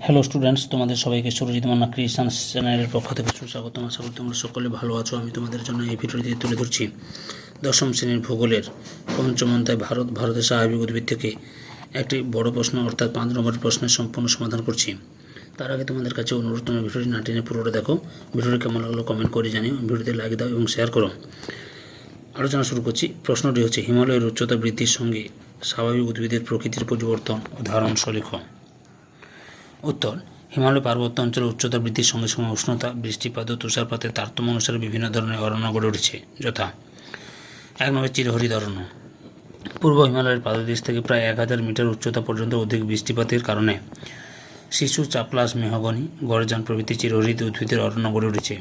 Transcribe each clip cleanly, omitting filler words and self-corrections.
Hello students, তোমাদের সবাইকে Surajit Manna creations চ্যানেলের পক্ষ থেকে সুস্বাগতম। আশা করি তোমরা সকলে ভালো আছো। আমি তোমাদের জন্য এই ভিডিওটি তুলে ধরছি দশম শ্রেণীর ভূগোলের পঞ্চম অধ্যায় ভারতের স্বাভাবিক উদ্ভিদ থেকে একটি বড় প্রশ্ন, অর্থাৎ 5 নম্বরের প্রশ্নের সম্পূর্ণ সমাধান করছি। তার আগে তোমাদের কাছে অনুরোধ, তোমরা ভিডিওটি না টেনে পুরোটা দেখো। ভিডিওটি কেমন লাগলো কমেন্ট করে জানিও, ভিডিওতে লাইক দাও এবং শেয়ার করো। আলোচনা শুরু করছি। প্রশ্নটি হচ্ছে, হিমালয়ের উচ্চতা বৃদ্ধির সঙ্গে স্বাভাবিক উদ্ভিদের প্রকৃতির পরিবর্তন উদাহরণ সলেখ। উত্তর, হিমালয় পার্বত্য অঞ্চলের উচ্চতা বৃদ্ধির সঙ্গে সঙ্গে উষ্ণতা, বৃষ্টিপাত ও তুষারপাতের তারতম্য অনুসারে বিভিন্ন ধরনের অরণ্য গড়ে উঠেছে, যথা 1 নম্বর চিরহরিৎ অরণ্য। পূর্ব হিমালয়ের পাদদেশ থেকে প্রায় 1000 মিটার উচ্চতা পর্যন্ত অধিক বৃষ্টিপাতের কারণে শিশু, চাপলাস, মেহগনি, গরজান প্রভৃতি চিরহরিৎ উদ্ভিদের অরণ্য গড়ে উঠেছে।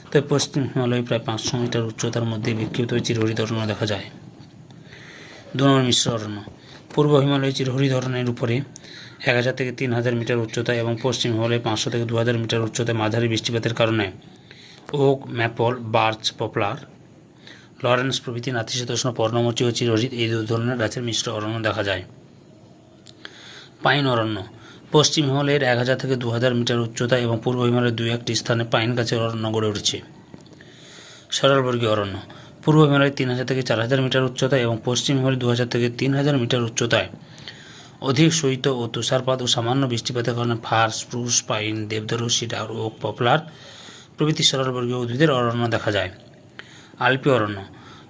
তবে পশ্চিম হিমালয়ে প্রায় 500 মিটার উচ্চতার মধ্যে বিক্ষিপ্ত চিরহরিৎ অরণ্য দেখা যায়। 2 নম্বর মিশ্র অরণ্য। পূর্ব হিমালয়ে চিরহরিৎ অরণ্যের উপরে 1000 থেকে 3000 মিটার উচ্চতা এবং পশ্চিম হিমালয়ে 500 থেকে 2000 মিটার উচ্চতায় মাঝারি বৃষ্টিপাতের কারণে ওক, ম্যাপল, বার্চ, পপলার, লরেন্স প্রভৃতি নাতিশীতোষ্ণ পর্ণমোচী ও চিরহরিৎ এই 2 ধরনের গাছের মিশ্র অরণ্য দেখা যায়। পাইন অরণ্য। পশ্চিম হিমালয়ের 1000 থেকে 2000 মিটার উচ্চতা এবং পূর্ব হিমালয়ের 2-1টি স্থানে পাইন গাছের অরণ্য গড়ে উঠেছে। সরলবর্গীয় অরণ্য। পূর্ব হিমালয়ে 3000 থেকে 4000 মিটার উচ্চতা এবং পশ্চিম হিমালয়ে 2000 থেকে 3000 মিটার উচ্চতায় অধিক শৈত্য ও তুষারপাত ও সামান্য বৃষ্টিপাতের কারণে ফার, স্প্রুস, পাইন, দেবদারু, সিডার, ওক, পপলার প্রভৃতি সরলবর্গীয় উদ্ভিদের অরণ্য দেখা যায়। আলপীয় অরণ্য।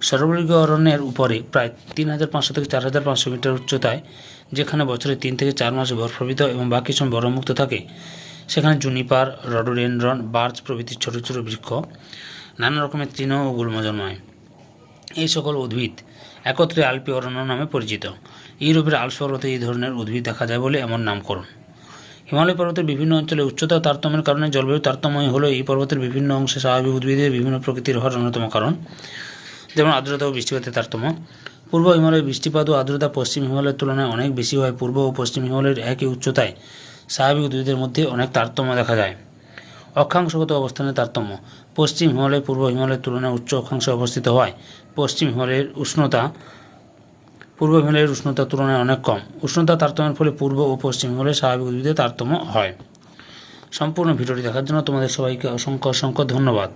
সরলবর্গীয় অরণ্যের উপরে প্রায় 3500 থেকে 4500 মিটার উচ্চতায়, যেখানে বছরে 3 থেকে 4 মাস বরফাবৃত এবং বাকি সময় বরফমুক্ত থাকে, সেখানে জুনিপার, রডোডেনড্রন, বার্চ প্রভৃতি ছোট ছোট বৃক্ষ, নানা রকমের তৃণ ও গুল্ম জন্মায়। এই সকল উদ্ভিদ একত্রে আলপীয় অরণ্য নামে পরিচিত। ইউরোপের আল্পস পর্বতে এই ধরনের উদ্ভিদ দেখা যায় বলে এমন নামকরণ। হিমালয় পর্বতের বিভিন্ন অঞ্চলে উচ্চতা তারতম্যের কারণে জলবায়ু তারতম্য হলো এই পর্বতের বিভিন্ন অংশে স্বাভাবিক উদ্ভিদের বিভিন্ন প্রকৃতির হওয়ার অন্যতম কারণ, যেমন আর্দ্রতা ও বৃষ্টিপাতের তারতম্য। পূর্ব হিমালয়ের বৃষ্টিপাত ও আর্দ্রতা পশ্চিম হিমালয়ের তুলনায় অনেক বেশি হয়। পূর্ব ও পশ্চিম হিমালয়ের একই উচ্চতায় স্বাভাবিক উদ্ভিদের মধ্যে অনেক তারতম্য দেখা যায়। অক্ষাংশগত অবস্থানের তারতম্য। পশ্চিম হিমালয় পূর্ব হিমালয়ের তুলনায় উচ্চ অক্ষাংশে অবস্থিত হয় পশ্চিম হিমালয়ের উষ্ণতা পূর্ব হিমালয়ের উষ্ণতার তুলনায় অনেক কম। উষ্ণতা তারতম্যের ফলে পূর্ব ও পশ্চিম হিমালয়ের স্বাভাবিক উদ্ভিদের তারতম্য হয়। সম্পূর্ণ ভিডিওটি দেখার জন্য তোমাদের সবাইকে অসংখ্য ধন্যবাদ।